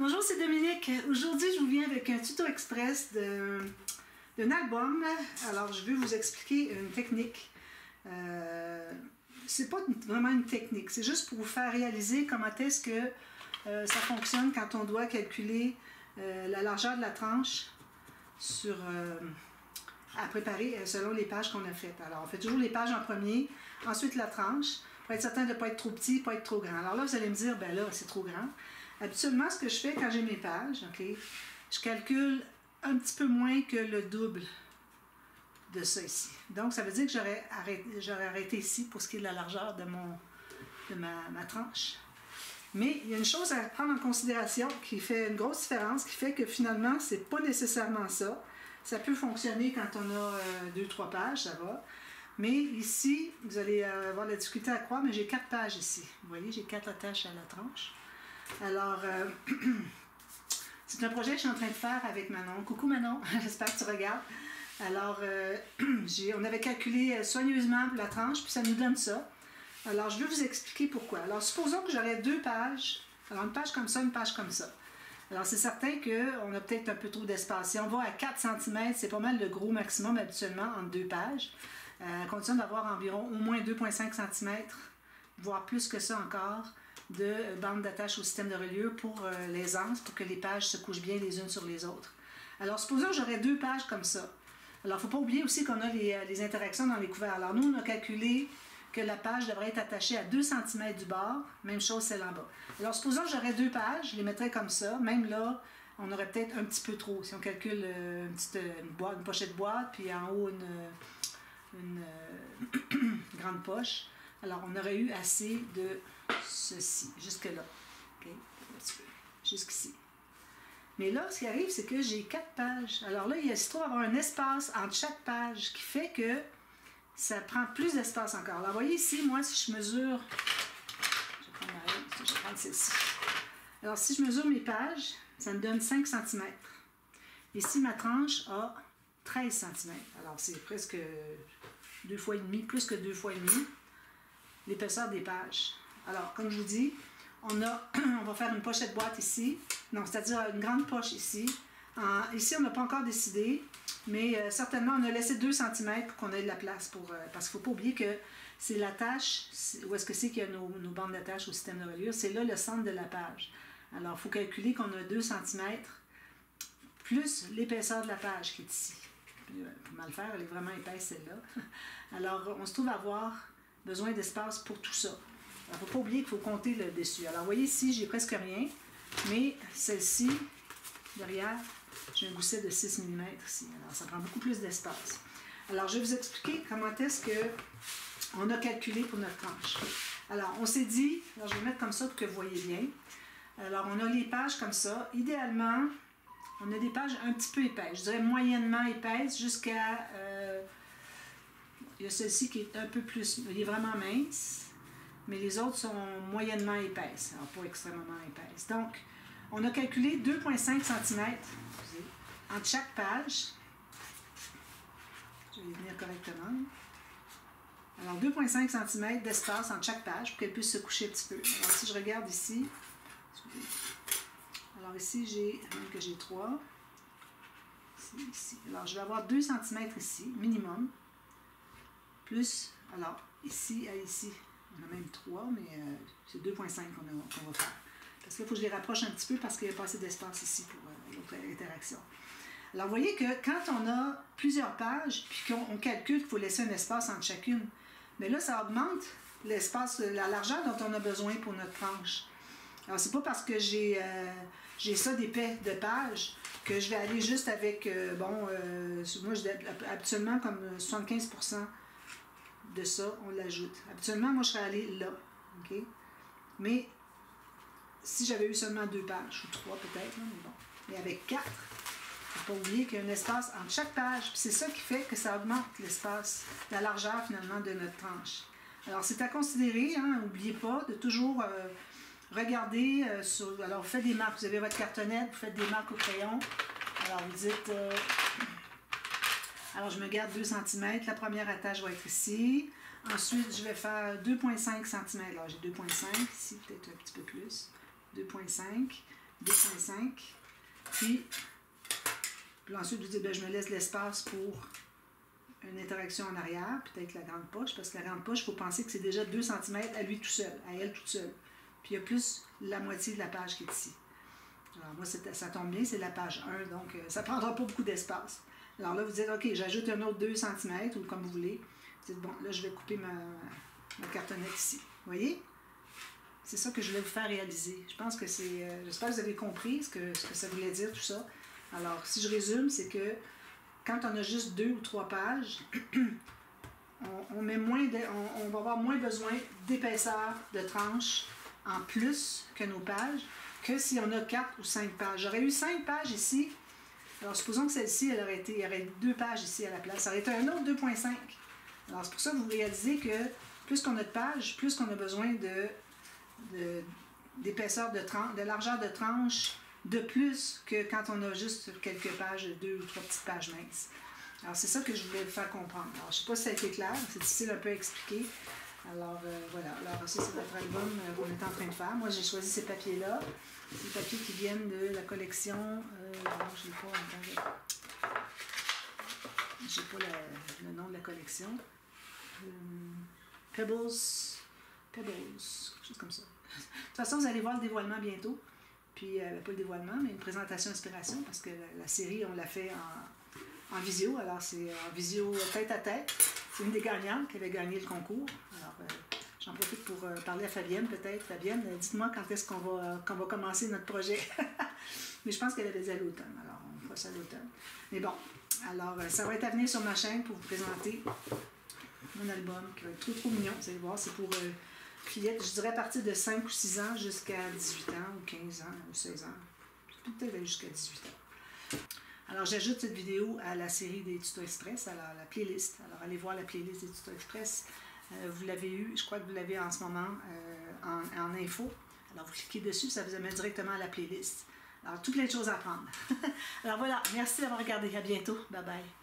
Bonjour, c'est Dominique. Aujourd'hui, je vous viens avec un tuto express d'un album. Alors, je vais vous expliquer une technique. C'est pas vraiment une technique, c'est juste pour vous faire réaliser comment est-ce que ça fonctionne quand on doit calculer la largeur de la tranche à préparer selon les pages qu'on a faites. Alors, on fait toujours les pages en premier, ensuite la tranche, pour être certain de ne pas être trop petit, pas être trop grand. Alors là, vous allez me dire, ben là, c'est trop grand. Habituellement, ce que je fais quand j'ai mes pages, je calcule un petit peu moins que le double de ça ici. Donc, ça veut dire que j'aurais arrêté ici pour ce qui est de la largeur de ma tranche. Mais il y a une chose à prendre en considération qui fait une grosse différence, qui fait que finalement, c'est pas nécessairement ça. Ça peut fonctionner quand on a 2-3 pages, ça va. Mais ici, vous allez avoir de la difficulté à croire, mais j'ai 4 pages ici. Vous voyez, j'ai 4 attaches à la tranche. Alors, c'est un projet que je suis en train de faire avec Manon. Coucou Manon, j'espère que tu regardes. Alors, on avait calculé soigneusement la tranche, puis ça nous donne ça. Alors, je vais vous expliquer pourquoi. Alors, supposons que j'aurais 2 pages. Alors, une page comme ça, une page comme ça. Alors, c'est certain qu'on a peut-être un peu trop d'espace. Si on va à 4 cm, c'est pas mal le gros maximum habituellement entre 2 pages. À condition d'avoir environ au moins 2,5 cm, voire plus que ça encore, de bande d'attache au système de reliure pour l'aisance, pour que les pages se couchent bien les unes sur les autres. Alors, supposons que j'aurais 2 pages comme ça. Alors, il ne faut pas oublier aussi qu'on a les interactions dans les couverts. Alors, nous, on a calculé que la page devrait être attachée à 2 cm du bord, même chose celle en bas. Alors, supposons que j'aurais 2 pages, je les mettrais comme ça, même là, on aurait peut-être un petit peu trop. Si on calcule une pochette boîte, puis en haut une grande poche, alors on aurait eu assez de ceci, jusque-là, okay? Jusqu'ici. Mais là, ce qui arrive, c'est que j'ai 4 pages. Alors là, il se trouve avoir un espace entre chaque page qui fait que ça prend plus d'espace encore. Alors, vous voyez ici, moi, si je mesure... Je vais prendre celle-ci. Alors, si je mesure mes pages, ça me donne 5 cm. Ici, ma tranche a 13 cm. Alors, c'est presque 2 fois et demi, plus que 2 fois et demi, l'épaisseur des pages. Alors, comme je vous dis, on va faire une pochette boîte ici. Non, c'est-à-dire une grande poche ici. Ici, on n'a pas encore décidé, mais certainement, on a laissé 2 cm pour qu'on ait de la place. Parce qu'il ne faut pas oublier que c'est l'attache, où est-ce que c'est qu'il y a nos bandes d'attache au système de reliure, c'est là le centre de la page. Alors, il faut calculer qu'on a 2 cm plus l'épaisseur de la page qui est ici. Pour mal faire, elle est vraiment épaisse celle-là. Alors, on se trouve à avoir besoin d'espace pour tout ça. Il ne faut pas oublier qu'il faut compter le dessus. Alors, vous voyez ici, j'ai presque rien, mais celle-ci, derrière, j'ai un gousset de 6 mm ici. Alors, ça prend beaucoup plus d'espace. Alors, je vais vous expliquer comment est-ce qu'on a calculé pour notre tranche. Alors, on s'est dit, alors je vais mettre comme ça pour que vous voyez bien. Alors, on a les pages comme ça. Idéalement, on a des pages un petit peu épaisses. Je dirais moyennement épaisses jusqu'à... il y a celle-ci qui est un peu plus... Il est vraiment mince. Mais les autres sont moyennement épaisses, alors pas extrêmement épaisses. Donc, on a calculé 2,5 cm entre chaque page. Je vais les tenir correctement. Alors, 2,5 cm d'espace entre chaque page pour qu'elle puisse se coucher un petit peu. Alors, si je regarde ici, alors ici, j'ai 3. Ici. Alors, je vais avoir 2 cm ici, minimum. Plus, alors, ici à ici. On a même 3, mais c'est 2,5 qu'on va faire. Parce qu'il faut que je les rapproche un petit peu parce qu'il n'y a pas assez d'espace ici pour l'autre interaction. Alors, vous voyez que quand on a plusieurs pages, puis qu'on calcule qu'il faut laisser un espace entre chacune, mais là, ça augmente l'espace, la largeur dont on a besoin pour notre tranche. Alors, c'est pas parce que j'ai ça d'épais de pages que je vais aller juste avec, moi, habituellement, comme 75% de ça, on l'ajoute. Habituellement, moi, je serais allée là. Okay? Mais si j'avais eu seulement 2 pages, ou 3 peut-être, mais bon. Mais avec 4, il ne faut pas oublier qu'il y a un espace entre chaque page. Puis c'est ça qui fait que ça augmente l'espace, la largeur finalement de notre tranche. Alors, c'est à considérer, n'oubliez pas de toujours regarder alors, vous faites des marques. Vous avez votre cartonnette, vous faites des marques au crayon. Alors, vous dites... Alors, je me garde 2 cm. La première attache va être ici. Ensuite, je vais faire 2,5 cm. Alors, j'ai 2,5 ici, peut-être un petit peu plus. 2,5. 2,5. Puis ensuite, vous dites, ben, je me laisse de l'espace pour une interaction en arrière, peut-être la grande poche, parce que la grande poche, il faut penser que c'est déjà 2 cm à lui tout seul, à elle toute seule. Puis il y a plus la moitié de la page qui est ici. Alors moi, ça tombe bien, c'est la page 1, donc ça ne prendra pas beaucoup d'espace. Alors là, vous dites, OK, j'ajoute un autre 2 cm, ou comme vous voulez. Vous dites, bon, là, je vais couper ma cartonnette ici. Vous voyez? C'est ça que je voulais vous faire réaliser. Je pense que c'est... j'espère que vous avez compris ce que ça voulait dire, tout ça. Alors, si je résume, c'est que quand on a juste 2 ou 3 pages, on va avoir moins besoin d'épaisseur de tranche en plus que nos pages que si on a 4 ou 5 pages. J'aurais eu 5 pages ici. Alors, supposons que celle-ci, il y aurait 2 pages ici à la place. Ça aurait été un autre 2,5. Alors, c'est pour ça que vous réalisez que plus qu'on a de pages, plus qu'on a besoin d'épaisseur de largeur de tranche de plus que quand on a juste quelques pages, 2 ou 3 petites pages minces. Alors, c'est ça que je voulais vous faire comprendre. Alors, je ne sais pas si ça a été clair, c'est difficile un peu à expliquer. Alors, voilà. Alors, ça, c'est notre album qu'on est en train de faire. Moi, j'ai choisi ces papiers-là. Ces papiers qui viennent de la collection... je n'ai pas le nom de la collection. Pebbles, quelque chose comme ça. De toute façon, vous allez voir le dévoilement bientôt. Puis, pas le dévoilement, mais une présentation inspiration, parce que la série, on l'a fait en visio. Alors, c'est en visio tête à tête. C'est une des gagnantes qui avait gagné le concours. Alors, j'en profite pour parler à Fabienne, peut-être. Fabienne, dites-moi quand est-ce qu'on va commencer notre projet. Mais je pense qu'elle avait dit à l'automne. Alors, on fera ça à l'automne. Mais bon, alors, ça va être à venir sur ma chaîne pour vous présenter mon album, qui va être trop mignon. Vous allez voir, c'est pour... fillettes, je dirais à partir de 5 ou 6 ans jusqu'à 18 ans, ou 15 ans, ou 16 ans. Peut-être jusqu'à 18 ans. Alors, j'ajoute cette vidéo à la série des tutos express, à la playlist. Alors, allez voir la playlist des tutos express. Vous l'avez eu, je crois que vous l'avez en ce moment en info. Alors, vous cliquez dessus, ça vous amène directement à la playlist. Alors, tout plein de choses à apprendre. Alors voilà, merci d'avoir regardé. À bientôt. Bye bye.